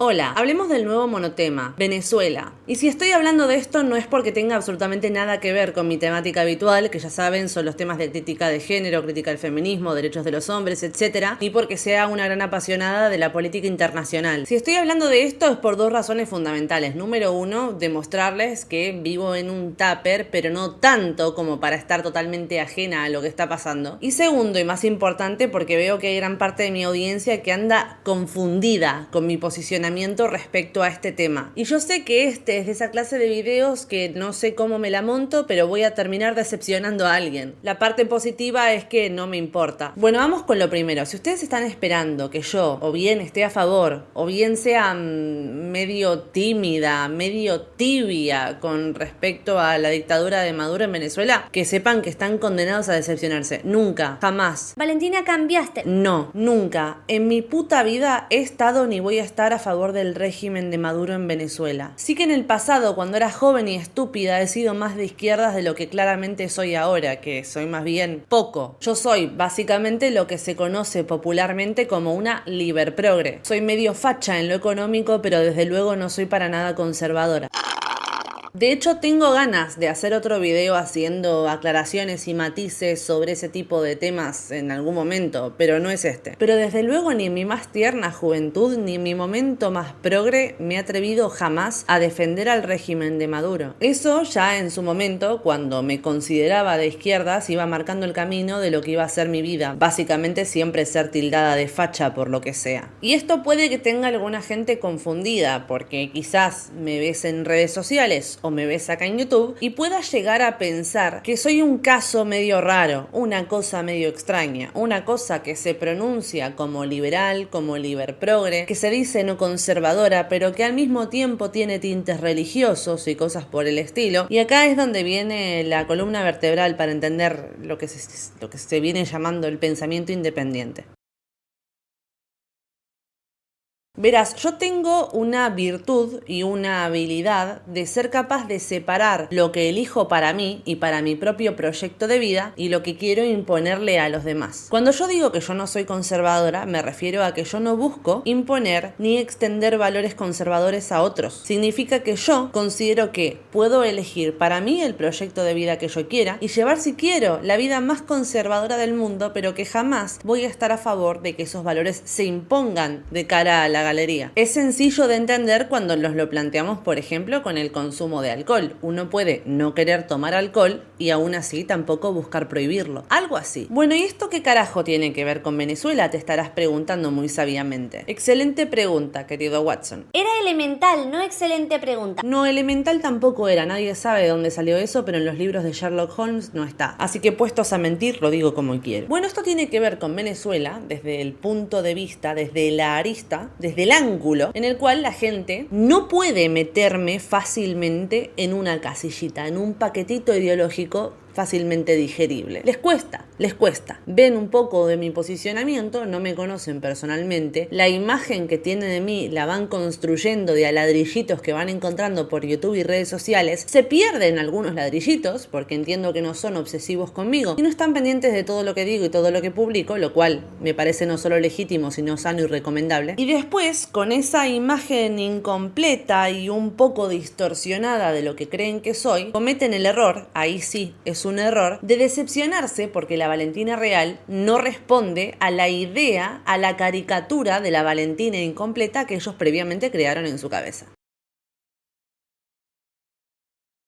Hola, hablemos del nuevo monotema, Venezuela. Y si estoy hablando de esto no es porque tenga absolutamente nada que ver con mi temática habitual, que ya saben son los temas de crítica de género, crítica del feminismo, derechos de los hombres, etc. Ni porque sea una gran apasionada de la política internacional. Si estoy hablando de esto es por dos razones fundamentales. Número uno, demostrarles que vivo en un tupper, pero no tanto como para estar totalmente ajena a lo que está pasando. Y segundo, y más importante, porque veo que hay gran parte de mi audiencia que anda confundida con mi posicionamiento respecto a este tema. Y yo sé que este es de esa clase de videos que no sé cómo me la monto, pero voy a terminar decepcionando a alguien. La parte positiva es que no me importa. Bueno, vamos con lo primero. Si ustedes están esperando que yo o bien esté a favor o bien sea medio tímida, medio tibia con respecto a la dictadura de Maduro en Venezuela, que sepan que están condenados a decepcionarse. Nunca, jamás. Valentina, cambiaste. No, nunca. En mi puta vida he estado ni voy a estar a favor del régimen de Maduro en Venezuela. Sí que en el pasado, cuando era joven y estúpida, he sido más de izquierdas de lo que claramente soy ahora, que soy más bien poco. Yo soy básicamente lo que se conoce popularmente como una liberprogre. Soy medio facha en lo económico, pero desde luego no soy para nada conservadora. De hecho, tengo ganas de hacer otro video haciendo aclaraciones y matices sobre ese tipo de temas en algún momento, pero no es este. Pero desde luego ni en mi más tierna juventud, ni en mi momento más progre, me he atrevido jamás a defender al régimen de Maduro. Eso ya en su momento, cuando me consideraba de izquierdas, iba marcando el camino de lo que iba a ser mi vida. Básicamente siempre ser tildada de facha por lo que sea. Y esto puede que tenga alguna gente confundida, porque quizás me ves en redes sociales o me ves acá en YouTube y puedas llegar a pensar que soy un caso medio raro, una cosa medio extraña, una cosa que se pronuncia como liberal, como liberprogre, que se dice no conservadora, pero que al mismo tiempo tiene tintes religiosos y cosas por el estilo. Y acá es donde viene la columna vertebral para entender lo que se viene llamando el pensamiento independiente. Verás, yo tengo una virtud y una habilidad de ser capaz de separar lo que elijo para mí y para mi propio proyecto de vida y lo que quiero imponerle a los demás. Cuando yo digo que yo no soy conservadora, me refiero a que yo no busco imponer ni extender valores conservadores a otros. Significa que yo considero que puedo elegir para mí el proyecto de vida que yo quiera y llevar, si quiero, la vida más conservadora del mundo, pero que jamás voy a estar a favor de que esos valores se impongan de cara a la galería. Es sencillo de entender cuando nos lo planteamos, por ejemplo, con el consumo de alcohol. Uno puede no querer tomar alcohol y aún así tampoco buscar prohibirlo. Algo así. Bueno, ¿y esto qué carajo tiene que ver con Venezuela? Te estarás preguntando muy sabiamente. Excelente pregunta, querido Watson. Era elemental, no excelente pregunta. No, elemental tampoco era. Nadie sabe de dónde salió eso, pero en los libros de Sherlock Holmes no está. Así que puestos a mentir, lo digo como quiero. Bueno, esto tiene que ver con Venezuela desde el punto de vista, desde la arista, desde el ángulo en el cual la gente no puede meterme fácilmente en una casillita, en un paquetito ideológico fácilmente digerible. Les cuesta. Ven un poco de mi posicionamiento, no me conocen personalmente, la imagen que tienen de mí la van construyendo de a ladrillitos que van encontrando por YouTube y redes sociales, se pierden algunos ladrillitos porque entiendo que no son obsesivos conmigo y no están pendientes de todo lo que digo y todo lo que publico, lo cual me parece no solo legítimo sino sano y recomendable. Y después, con esa imagen incompleta y un poco distorsionada de lo que creen que soy, cometen el error, ahí sí es un error, de decepcionarse porque la Valentina real no responde a la idea, a la caricatura de la Valentina incompleta que ellos previamente crearon en su cabeza.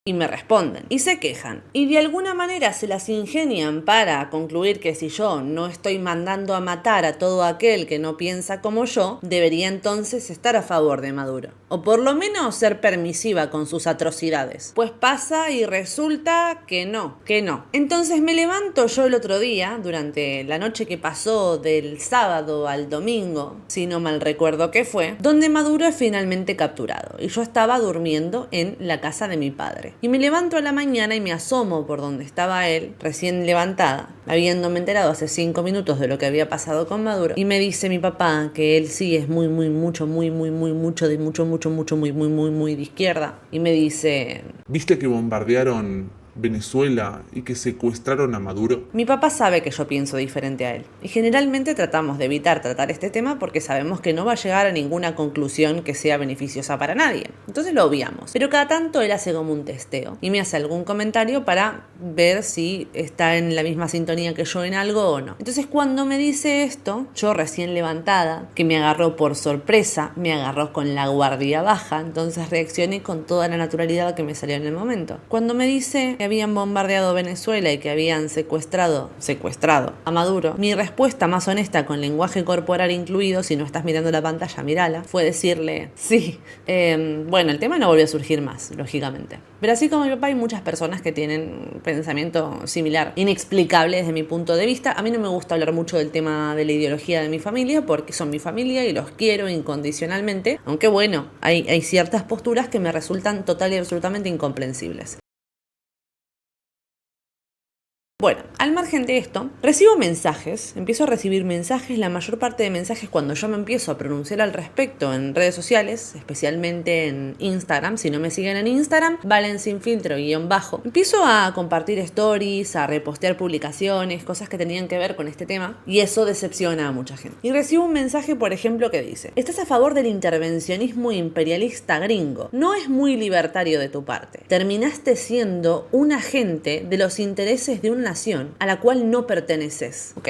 Y me responden, y se quejan, y de alguna manera se las ingenian para concluir que si yo no estoy mandando a matar a todo aquel que no piensa como yo, debería entonces estar a favor de Maduro, o por lo menos ser permisiva con sus atrocidades. Pues pasa y resulta que no. Entonces me levanto yo el otro día, durante la noche que pasó del sábado al domingo, si no mal recuerdo qué fue, donde Maduro es finalmente capturado, y yo estaba durmiendo en la casa de mi padre. Y me levanto a la mañana y me asomo por donde estaba él, recién levantada, habiéndome enterado hace 5 minutos de lo que había pasado con Maduro. Y me dice mi papá que él sí es muy de izquierda. Y me dice... ¿Viste que bombardearon Venezuela y que secuestraron a Maduro? Mi papá sabe que yo pienso diferente a él, y generalmente tratamos de evitar tratar este tema porque sabemos que no va a llegar a ninguna conclusión que sea beneficiosa para nadie. Entonces lo obviamos. Pero cada tanto él hace como un testeo y me hace algún comentario para ver si está en la misma sintonía que yo en algo o no. Entonces cuando me dice esto, yo recién levantada, que me agarró por sorpresa, me agarró con la guardia baja, entonces reaccioné con toda la naturalidad que me salió en el momento. Cuando me dice que habían bombardeado Venezuela y que habían secuestrado a Maduro, mi respuesta más honesta, con lenguaje corporal incluido, si no estás mirando la pantalla, mírala, fue decirle, sí. Bueno, el tema no volvió a surgir más, lógicamente. Pero así como mi papá, hay muchas personas que tienen pensamiento similar, inexplicable desde mi punto de vista. A mí no me gusta hablar mucho del tema de la ideología de mi familia porque son mi familia y los quiero incondicionalmente, aunque bueno, hay ciertas posturas que me resultan total y absolutamente incomprensibles. Bueno, al margen de esto, empiezo a recibir mensajes, la mayor parte de mensajes cuando yo me empiezo a pronunciar al respecto en redes sociales, especialmente en Instagram. Si no me siguen en Instagram, Valensinfiltro_. Empiezo a compartir stories, a repostear publicaciones, cosas que tenían que ver con este tema, y eso decepciona a mucha gente. Y recibo un mensaje, por ejemplo, que dice: estás a favor del intervencionismo imperialista gringo. No es muy libertario de tu parte. Terminaste siendo un agente de los intereses de una nación a la cual no perteneces. Ok.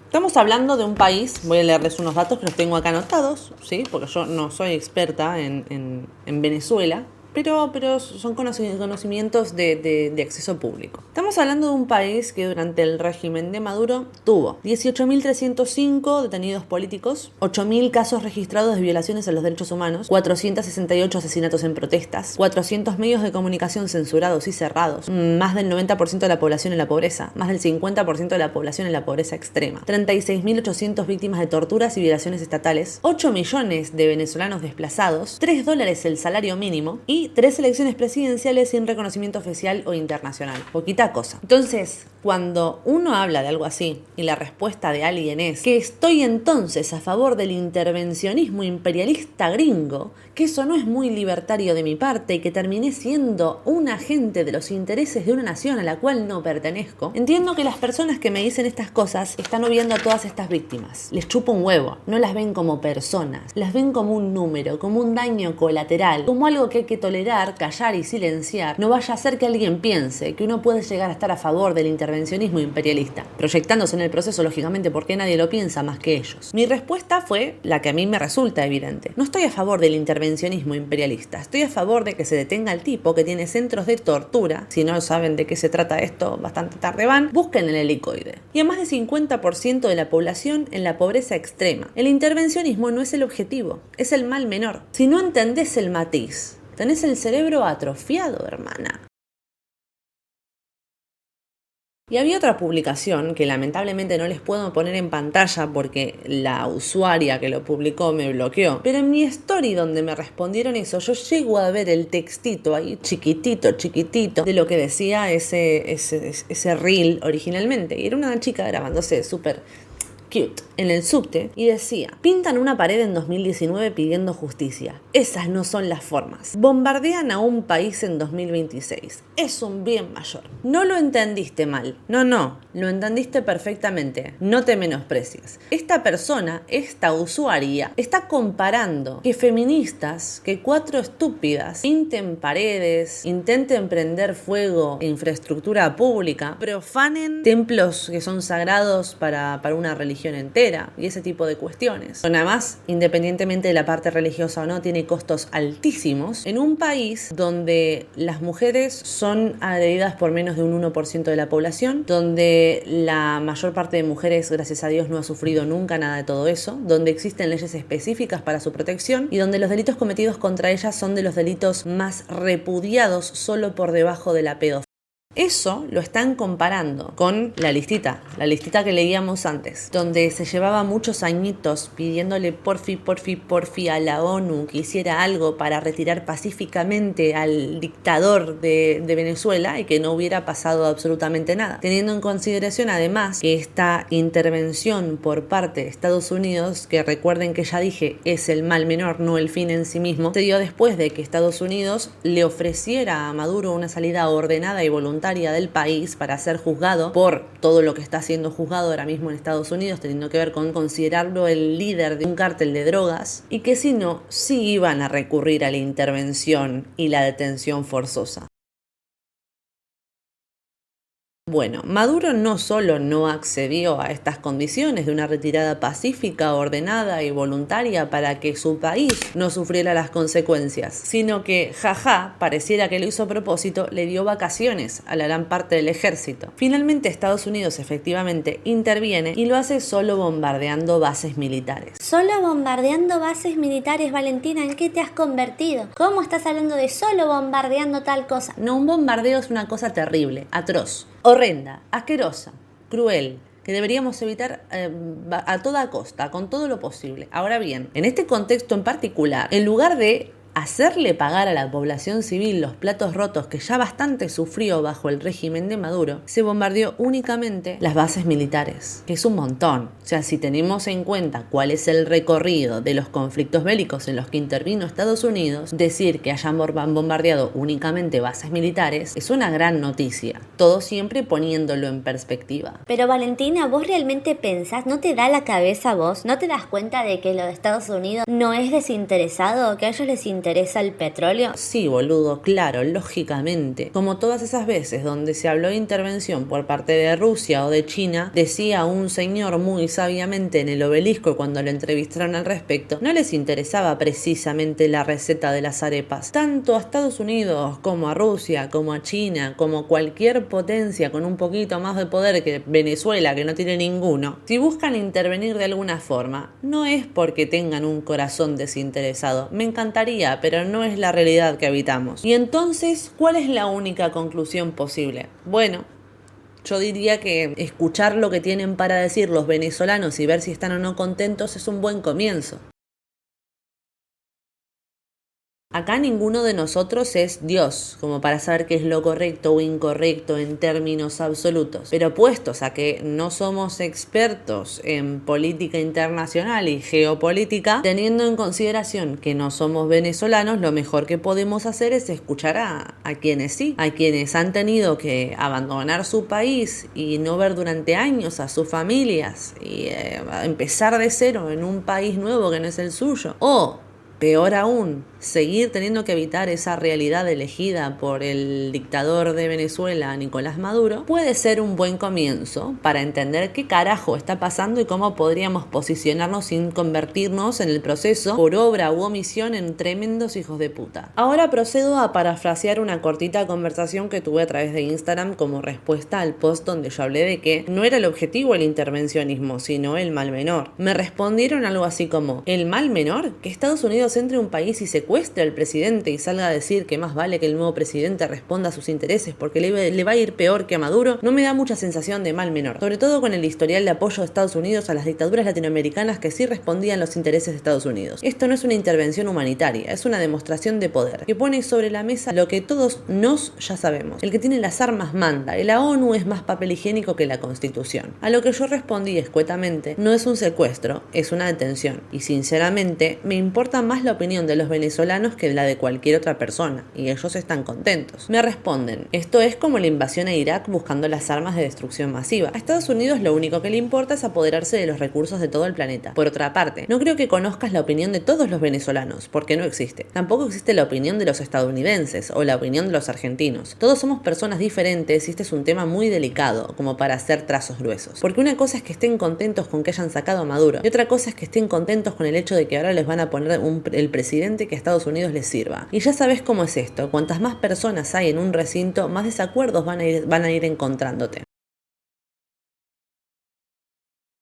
Estamos hablando de un país, voy a leerles unos datos que los tengo acá anotados, ¿sí? Porque yo no soy experta en Venezuela, pero son conocimientos de acceso público. Estamos hablando de un país que durante el régimen de Maduro tuvo 18.305 detenidos políticos, 8.000 casos registrados de violaciones a los derechos humanos, 468 asesinatos en protestas, 400 medios de comunicación censurados y cerrados, más del 90% de la población en la pobreza, más del 50% de la población en la pobreza extrema, 36.800 víctimas de torturas y violaciones estatales, 8 millones de venezolanos desplazados, $3 el salario mínimo y 3 elecciones presidenciales sin reconocimiento oficial o internacional. Poquita cosa. Entonces, cuando uno habla de algo así y la respuesta de alguien es que estoy entonces a favor del intervencionismo imperialista gringo, que eso no es muy libertario de mi parte y que terminé siendo un agente de los intereses de una nación a la cual no pertenezco, entiendo que las personas que me dicen estas cosas están obviando a todas estas víctimas. Les chupa un huevo. No las ven como personas. Las ven como un número, como un daño colateral, como algo que hay que tolerar, callar y silenciar. No vaya a ser que alguien piense que uno puede llegar a estar a favor del intervencionismo imperialista, proyectándose en el proceso, lógicamente, porque nadie lo piensa más que ellos. Mi respuesta fue la que a mí me resulta evidente. No estoy a favor del intervencionismo imperialista. Estoy a favor de que se detenga al tipo que tiene centros de tortura. Si no saben de qué se trata esto, bastante tarde van. Busquen el helicoide. Y a más del 50% de la población en la pobreza extrema. El intervencionismo no es el objetivo, es el mal menor. Si no entendés el matiz, tenés el cerebro atrofiado, hermana. Y había otra publicación que lamentablemente no les puedo poner en pantalla porque la usuaria que lo publicó me bloqueó. Pero en mi story donde me respondieron eso, yo llego a ver el textito ahí chiquitito de lo que decía ese reel originalmente. Y era una chica grabándose súper cute en el subte y decía: pintan una pared en 2019 pidiendo justicia. Esas no son las formas. Bombardean a un país en 2026. Es un bien mayor. No lo entendiste mal. No, lo entendiste perfectamente. No te menosprecies. Esta persona, esta usuaria, está comparando que feministas, que 4 estúpidas pinten paredes, intenten prender fuego en infraestructura pública, profanen templos que son sagrados para una religión entera y ese tipo de cuestiones. Nada más, independientemente de la parte religiosa o no, tiene costos altísimos en un país donde las mujeres son agredidas por menos de un 1% de la población, donde la mayor parte de mujeres, gracias a Dios, no ha sufrido nunca nada de todo eso, donde existen leyes específicas para su protección y donde los delitos cometidos contra ellas son de los delitos más repudiados solo por debajo de la pedofilia. Eso lo están comparando con la listita que leíamos antes, donde se llevaba muchos añitos pidiéndole porfi a la ONU que hiciera algo para retirar pacíficamente al dictador de Venezuela y que no hubiera pasado absolutamente nada. Teniendo en consideración además que esta intervención por parte de Estados Unidos, que recuerden que ya dije es el mal menor, no el fin en sí mismo, se dio después de que Estados Unidos le ofreciera a Maduro una salida ordenada y voluntaria voluntaria del país para ser juzgado por todo lo que está siendo juzgado ahora mismo en Estados Unidos, teniendo que ver con considerarlo el líder de un cártel de drogas, y que si no, sí iban a recurrir a la intervención y la detención forzosa. Bueno, Maduro no solo no accedió a estas condiciones de una retirada pacífica, ordenada y voluntaria para que su país no sufriera las consecuencias, sino que, pareciera que lo hizo a propósito, le dio vacaciones a la gran parte del ejército. Finalmente Estados Unidos efectivamente interviene y lo hace solo bombardeando bases militares. Solo bombardeando bases militares, Valentina, ¿en qué te has convertido? ¿Cómo estás hablando de solo bombardeando tal cosa? No, un bombardeo es una cosa terrible, atroz, horrenda, asquerosa, cruel, que deberíamos evitar a toda costa, con todo lo posible. Ahora bien, en este contexto en particular, en lugar de hacerle pagar a la población civil los platos rotos que ya bastante sufrió bajo el régimen de Maduro, se bombardeó únicamente las bases militares, que es un montón. O sea, si tenemos en cuenta cuál es el recorrido de los conflictos bélicos en los que intervino Estados Unidos, decir que hayan bombardeado únicamente bases militares es una gran noticia, todo siempre poniéndolo en perspectiva. Pero Valentina, ¿vos realmente pensás? ¿No te da la cabeza vos? ¿No te das cuenta de que lo de Estados Unidos no es desinteresado, que a ellos les interesa el petróleo? Sí, boludo, claro, lógicamente. Como todas esas veces donde se habló de intervención por parte de Rusia o de China, decía un señor muy sabiamente en el Obelisco cuando lo entrevistaron al respecto, no les interesaba precisamente la receta de las arepas. Tanto a Estados Unidos como a Rusia, como a China, como cualquier potencia con un poquito más de poder que Venezuela, que no tiene ninguno, si buscan intervenir de alguna forma, no es porque tengan un corazón desinteresado. Me encantaría, pero no es la realidad que habitamos. Y entonces, ¿cuál es la única conclusión posible? Bueno, yo diría que escuchar lo que tienen para decir los venezolanos y ver si están o no contentos es un buen comienzo. Acá ninguno de nosotros es Dios, como para saber qué es lo correcto o incorrecto en términos absolutos. Pero puestos a que no somos expertos en política internacional y geopolítica, teniendo en consideración que no somos venezolanos, lo mejor que podemos hacer es escuchar a quienes sí, a quienes han tenido que abandonar su país y no ver durante años a sus familias y empezar de cero en un país nuevo que no es el suyo. O peor aún, seguir teniendo que evitar esa realidad elegida por el dictador de Venezuela, Nicolás Maduro, puede ser un buen comienzo para entender qué carajo está pasando y cómo podríamos posicionarnos sin convertirnos en el proceso, por obra u omisión, en tremendos hijos de puta. Ahora procedo a parafrasear una cortita conversación que tuve a través de Instagram como respuesta al post donde yo hablé de que no era el objetivo el intervencionismo, sino el mal menor. Me respondieron algo así como: ¿el mal menor? ¿Que Estados Unidos entre a un país y secuestre al presidente y salga a decir que más vale que el nuevo presidente responda a sus intereses porque le va a ir peor que a Maduro? No me da mucha sensación de mal menor, sobre todo con el historial de apoyo de Estados Unidos a las dictaduras latinoamericanas que sí respondían los intereses de Estados Unidos. Esto no es una intervención humanitaria, es una demostración de poder que pone sobre la mesa lo que todos ya sabemos: el que tiene las armas manda, y la ONU es más papel higiénico que la Constitución. A lo que yo respondí escuetamente: no es un secuestro, es una detención, y sinceramente me importa más la opinión de los venezolanos que la de cualquier otra persona, y ellos están contentos. Me responden: esto es como la invasión a Irak buscando las armas de destrucción masiva. A Estados Unidos lo único que le importa es apoderarse de los recursos de todo el planeta. Por otra parte, no creo que conozcas la opinión de todos los venezolanos, porque no existe. Tampoco existe la opinión de los estadounidenses o la opinión de los argentinos. Todos somos personas diferentes y este es un tema muy delicado como para hacer trazos gruesos. Porque una cosa es que estén contentos con que hayan sacado a Maduro y otra cosa es que estén contentos con el hecho de que ahora les van a poner el presidente que a Estados Unidos les sirva. Y ya sabes cómo es esto: cuantas más personas hay en un recinto, más desacuerdos van a ir encontrándote.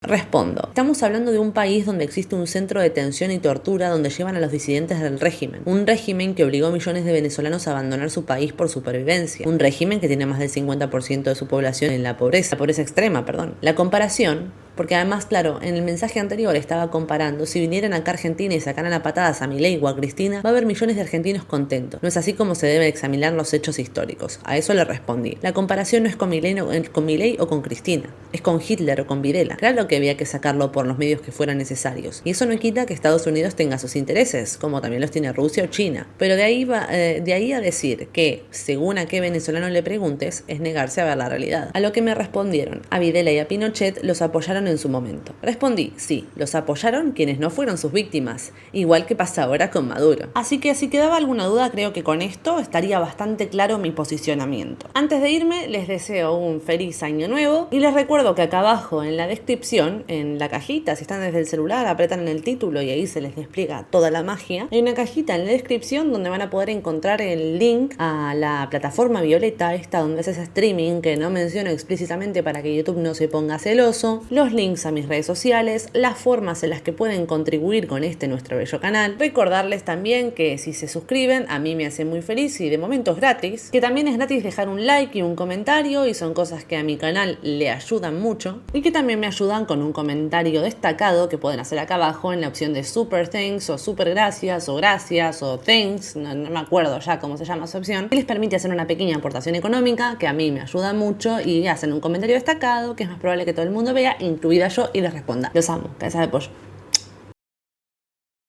Respondo: estamos hablando de un país donde existe un centro de detención y tortura donde llevan a los disidentes del régimen. Un régimen que obligó a millones de venezolanos a abandonar su país por supervivencia. Un régimen que tiene más del 50% de su población en la pobreza extrema, perdón. La comparación Porque además, claro, en el mensaje anterior estaba comparando, si vinieran acá a Argentina y sacaran a patadas a Milei o a Cristina, va a haber millones de argentinos contentos. No es así como se debe examinar los hechos históricos. A eso le respondí. La comparación no es con Milei o con Cristina, es con Hitler o con Videla. Claro que había que sacarlo por los medios que fueran necesarios. Y eso no quita que Estados Unidos tenga sus intereses, como también los tiene Rusia o China. Pero de ahí a decir que, según a qué venezolano le preguntes, es negarse a ver la realidad. A lo que me respondieron, a Videla y a Pinochet los apoyaron en su momento. Respondí, sí, los apoyaron quienes no fueron sus víctimas, igual que pasa ahora con Maduro. Así que si quedaba alguna duda, creo que con esto estaría bastante claro mi posicionamiento. Antes de irme, les deseo un feliz año nuevo y les recuerdo que acá abajo en la descripción, en la cajita, si están desde el celular, apretan en el título y ahí se les despliega toda la magia. Hay una cajita en la descripción donde van a poder encontrar el link a la plataforma Violeta, esta donde haces streaming, que no menciono explícitamente para que YouTube no se ponga celoso, los links a mis redes sociales, las formas en las que pueden contribuir con nuestro bello canal. Recordarles también que si se suscriben, a mí me hace muy feliz y de momento es gratis, que también es gratis dejar un like y un comentario y son cosas que a mi canal le ayudan mucho y que también me ayudan con un comentario destacado que pueden hacer acá abajo en la opción de super thanks o super gracias o thanks, no me acuerdo ya cómo se llama esa opción, que les permite hacer una pequeña aportación económica que a mí me ayuda mucho y hacen un comentario destacado que es más probable que todo el mundo vea, incluida yo, y les responda. Los amo, cabeza de pollo.